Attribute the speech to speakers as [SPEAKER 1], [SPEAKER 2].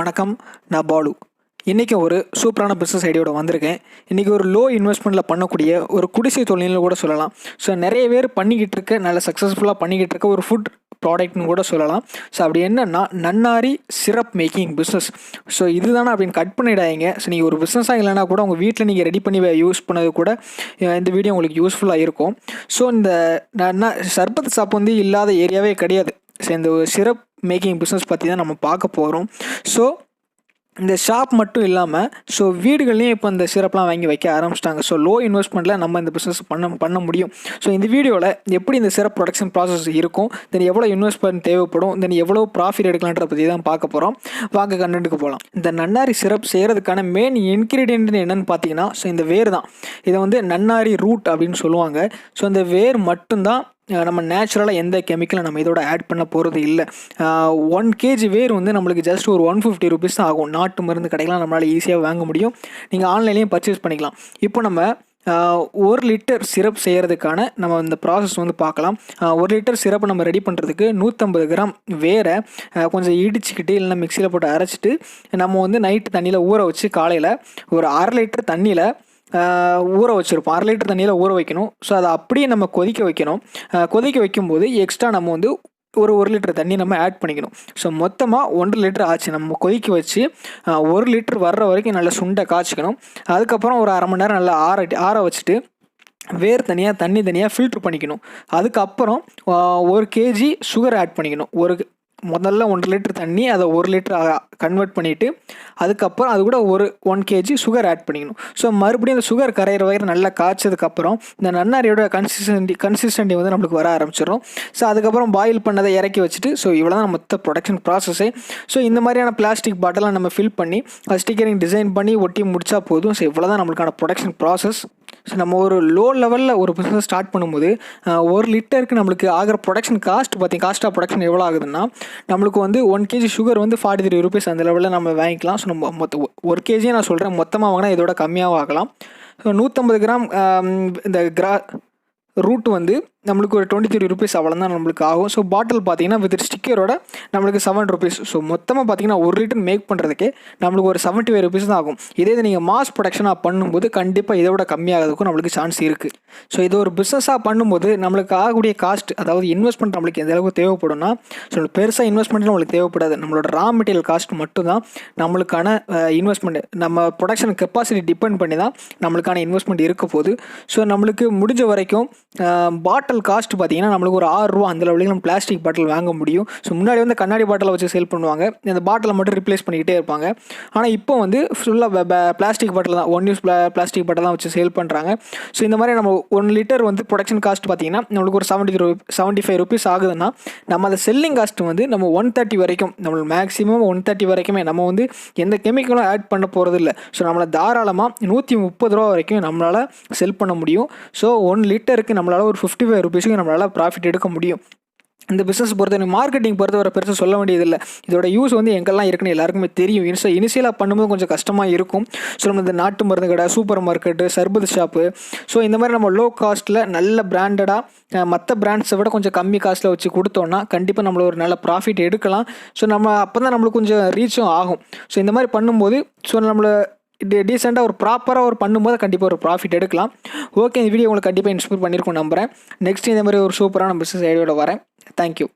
[SPEAKER 1] வணக்கம், நான் பாலு. இன்றைக்கி ஒரு சூப்பரான பிஸ்னஸ் ஐடியோட வந்திருக்கேன். இன்றைக்கி ஒரு லோ இன்வெஸ்ட்மெண்ட்டில் பண்ணக்கூடிய ஒரு குடிசை தொழில்னு கூட சொல்லலாம். ஸோ நிறைய பேர் பண்ணிக்கிட்டு இருக்க, நல்ல சக்ஸஸ்ஃபுல்லாக பண்ணிக்கிட்டு இருக்க ஒரு ஃபுட் ப்ராடக்ட்னு கூட சொல்லலாம். ஸோ அப்படி என்னென்னா நன்னாரி சிரப் மேக்கிங் பிஸ்னஸ். ஸோ இதுதானே அப்படின்னு கட் பண்ணிடாதீங்க. ஸோ நீங்கள் ஒரு பிஸ்னஸாக இல்லைனா கூட உங்கள் வீட்டில் நீங்கள் ரெடி பண்ணி யூஸ் பண்ணது கூட இந்த வீடியோ உங்களுக்கு யூஸ்ஃபுல்லாக இருக்கும். ஸோ இந்த சர்பத் ஷாப் வந்து இல்லாத ஏரியாவே கிடையாது. ஸோ இந்த சிரப் மேக்கிங் பிஸ்னஸ் பற்றி தான் நம்ம பார்க்க போகிறோம். ஸோ இந்த ஷாப் மட்டும் இல்லாமல் வீடுகள்லேயும் இப்போ இந்த சிரப்லாம் வாங்கி வைக்க ஆரம்பிச்சிட்டாங்க. ஸோ லோ இன்வெஸ்ட்மெண்ட்டில் நம்ம இந்த பிஸ்னஸ் பண்ண முடியும். ஸோ இந்த வீடியோவில் எப்படி இந்த சிரப் ப்ரொடக்ஷன் ப்ராசஸ் இருக்கும், தென் எவ்வளோ இன்வெஸ்ட்மெண்ட் தேவைப்படும், தென் எவ்வளோ ப்ராஃபிட் எடுக்கலான்ற பற்றி தான் பார்க்க போகிறோம். வாங்க கண்டென்ட்டுக்கு போகலாம். இந்த நன்னாரி சிரப் செய்கிறதுக்கான மெயின் இன்க்ரீடியன்ட் என்னென்னு பார்த்தீங்கன்னா, ஸோ இந்த வேர் தான். இதை வந்து நன்னாரி ரூட் அப்படின்னு சொல்லுவாங்க. ஸோ இந்த வேர் மட்டும்தான். நம்ம நேச்சுரலாக எந்த கெமிக்கலை நம்ம இதோட ஆட் பண்ண போகிறது இல்லை. 1 kg வேர் வந்து நம்மளுக்கு ஜஸ்ட் ஒரு 150 rupees தான் ஆகும். நாட்டு மருந்து கடைக்கெலாம் நம்மளால் ஈஸியாக வாங்க முடியும். நீங்கள் ஆன்லைன்லேயும் பர்ச்சேஸ் பண்ணிக்கலாம். இப்போ நம்ம 1 லிட்டர் சிரப் செய்கிறதுக்கான நம்ம இந்த ப்ராசஸ் வந்து பார்க்கலாம். 1 லிட்டர் சிரப்பை நம்ம ரெடி பண்ணுறதுக்கு 150 கிராம் வேரை கொஞ்சம் இடிச்சுக்கிட்டு இல்லைனா மிக்சியில் போட்டு அரைச்சிட்டு நம்ம வந்து நைட்டு தண்ணியில் ஊற வச்சு காலையில் ஒரு 1/2 லிட்டர் தண்ணியில் ஊற வச்சுருப்போம். 1/2 லிட்டர் தண்ணியில் ஊற வைக்கணும். ஸோ அதை அப்படியே நம்ம கொதிக்க வைக்கணும். கொதிக்க வைக்கும்போது எக்ஸ்ட்ரா நம்ம வந்து ஒரு 1 லிட்டர் தண்ணி நம்ம ஆட் பண்ணிக்கணும். ஸோ மொத்தமாக 1.5 லிட்டர் ஆச்சு. நம்ம கொதிக்க வச்சு 1 லிட்டர் வர்ற வரைக்கும் நல்லா சுண்டை காய்ச்சிக்கணும். அதுக்கப்புறம் ஒரு 1/2 மணி நேரம் நல்லா ஆற வச்சுட்டு வேர் தனியாக தண்ணி தனியாக ஃபில்ட்ரு பண்ணிக்கணும். அதுக்கப்புறம் 1 kg சுகர் ஆட் பண்ணிக்கணும். முதல்ல 1 லிட்டர் தண்ணி அதை 1 லிட்டர் கன்வெர்ட் பண்ணிவிட்டு அதுக்கப்புறம் அது கூட 1 kg சுகர் ஆட் பண்ணிக்கணும். ஸோ மறுபடியும் அந்த சுகர் கரையிற வரை நல்லா காய்ச்சதுக்கப்புறம் இந்த நன்னாரியோட கன்சிஸ்டன்டி வந்து நம்மளுக்கு வர ஆரம்பிச்சிடும். ஸோ அதுக்கப்புறம் பாயில் பண்ணதை இறக்கி வச்சுட்டு இவ்வளோ தான் மொத்த ப்ரொடக்ஷன் ப்ராசஸே. ஸோ இந்த மாதிரியான பிளாஸ்டிக் பாட்டிலாம் நம்ம ஃபில் பண்ணி ஸ்டிக்கரிங் டிசைன் பண்ணி ஒட்டி முடித்தா போதும். ஸோ இவ்வளோ தான் நம்மளுக்கான ப்ரொடக்ஷன் ப்ராசஸ். ஸோ நம்ம ஒரு லோ லெவலில் ஒரு பிஸ்னஸ் ஸ்டார்ட் பண்ணும்போது 1 லிட்டருக்கு நம்மளுக்கு ஆகிற ப்ரொடக்ஷன் காஸ்ட் ஆஃப் ப்ரொடக்ஷன் எவ்வளோ ஆகுதுன்னா, நம்மளுக்கு வந்து 1 kg சுகர் வந்து 43 rupees அந்த லெவலில் நம்ம வாங்கிக்கலாம். ஸோ நம்ம 1 kg நான் சொல்கிறேன், மொத்தமாக வாங்கினா இதோட கம்மியாகவும் ஆகலாம். ஸோ 150 கிராம் இந்த ரூட் வந்து நம்மளுக்கு ஒரு 23 rupees அவ்வளோதான் நம்மளுக்கு ஆகும். ஸோ பாட்டில் பார்த்தீங்கன்னா வித் ஸ்டிக்கரோட நம்மளுக்கு 7 rupees. ஸோ மொத்தமாக பார்த்தீங்கன்னா 1 லிட்டர் மேக் பண்ணுறதுக்கே நம்மளுக்கு ஒரு 75 rupees தான் ஆகும். இதே நீங்கள் மாஸ் ப்ரொடக்ஷனாக பண்ணும்போது கண்டிப்பாக இதோட கம்மியாகிறதுக்கும் நம்மளுக்கு சான்ஸ் இருக்குது. ஸோ இது ஒரு பிஸ்னஸாக பண்ணும்போது நம்மளுக்கு ஆகக்கூடிய காஸ்ட், அதாவது இன்வெஸ்ட்மெண்ட் நம்மளுக்கு எந்த அளவுக்கு தேவைப்படும்னா, ஸோ பெருசாக இன்வெஸ்ட்மெண்ட் நம்மளுக்கு தேவைப்படாது. நம்மளோட ரா மெட்டீரியல் காஸ்ட் மட்டும்தான் நம்மளுக்கான இன்வெஸ்ட்மெண்ட். நம்ம ப்ரொடக்ஷன் கெப்பாசிட்டி டிபெண்ட் பண்ணி தான் நம்மளுக்கான இன்வெஸ்ட்மெண்ட் இருக்க போகுது. ஸோ நம்மளுக்கு முடிஞ்ச வரைக்கும் பாட்டில் காஸ்ட் பார்த்தீங்கன்னா நம்மளுக்கு ஒரு 6 ரூபா அந்த லெவலுக்கு நம்ம பிளாஸ்டிக் பாட்டில் வாங்க முடியும். ஸோ முன்னாடி வந்து கண்ணாடி பாட்டிலை வச்சு சேல் பண்ணுவாங்க. இந்த பாட்டிலை மட்டும் ரிப்ளேஸ் பண்ணிக்கிட்டே இருப்பாங்க. ஆனால் இப்போ வந்து ஃபுல்லாக பிளாஸ்டிக் பாட்டில் தான், 1 யூஸ் பிளாஸ்டிக் பாட்டில் தான் வச்சு சேல் பண்ணுறாங்க. ஸோ இந்த மாதிரி நம்ம 1 லிட்டர் வந்து ப்ரொடக்ஷன் காஸ்ட் பார்த்தீங்கன்னா நம்மளுக்கு ஒரு 75 rupees ஆகுதுன்னா, நம்ம அந்த செல்லிங் காஸ்ட் வந்து நம்ம 130 வரைக்கும், நம்மளுக்கு மேக்ஸிமம் 130 வரைக்குமே நம்ம வந்து எந்த கெமிக்கலும் ஆட் பண்ண போகிறது இல்லை. ஸோ நம்மளை தாராளமாக 130 ரூபா வரைக்கும் நம்மளால் செல் பண்ண முடியும். ஸோ 1 லிட்டருக்கு நம்மளால் ஒரு 55 rupeesக்கு நம்மளால் ப்ராஃபிட் எடுக்க முடியும். இந்த பிஸ்னஸ் பொறுத்தவரை மார்க்கெட்டிங் பொறுத்தவரை பெருசாக சொல்ல வேண்டியதில்லை. இதோட யூஸ் வந்து எங்கெல்லாம் இருக்குன்னு எல்லாருக்குமே தெரியும். இனிஷியலாக பண்ணும்போது கொஞ்சம் கஷ்டமாக இருக்கும். ஸோ நம்ம இந்த நாட்டு மருந்து கடை, சூப்பர் மார்க்கெட்டு, சர்பத் ஷாப்பு, ஸோ இந்த மாதிரி நம்ம லோ காஸ்ட்டில் நல்ல பிராண்டடாக மற்ற பிராண்ட்ஸை விட கொஞ்சம் கம்மி காஸ்ட்டில் வச்சு கொடுத்தோன்னா கண்டிப்பாக நம்மள ஒரு நல்ல ப்ராஃபிட் எடுக்கலாம். ஸோ நம்ம அப்போ தான் நம்மளுக்கு கொஞ்சம் ரீச்சும் ஆகும். ஸோ இந்த மாதிரி பண்ணும்போது நம்மளை டீசெண்டாக ஒரு ப்ராப்பராக பண்ணும்போது கண்டிப்பாக ஒரு ப்ராஃபிட் எடுக்கலாம். ஓகே, இந்த வீடியோ உங்களுக்கு கண்டிப்பாக இன்ஸ்பைர் பண்ணியிருக்கும் நம்புகிறேன். நெக்ஸ்ட் இந்த மாதிரி ஒரு சூப்பரான பிஸ்னஸ் ஐடியோட வரேன். தேங்க்யூ.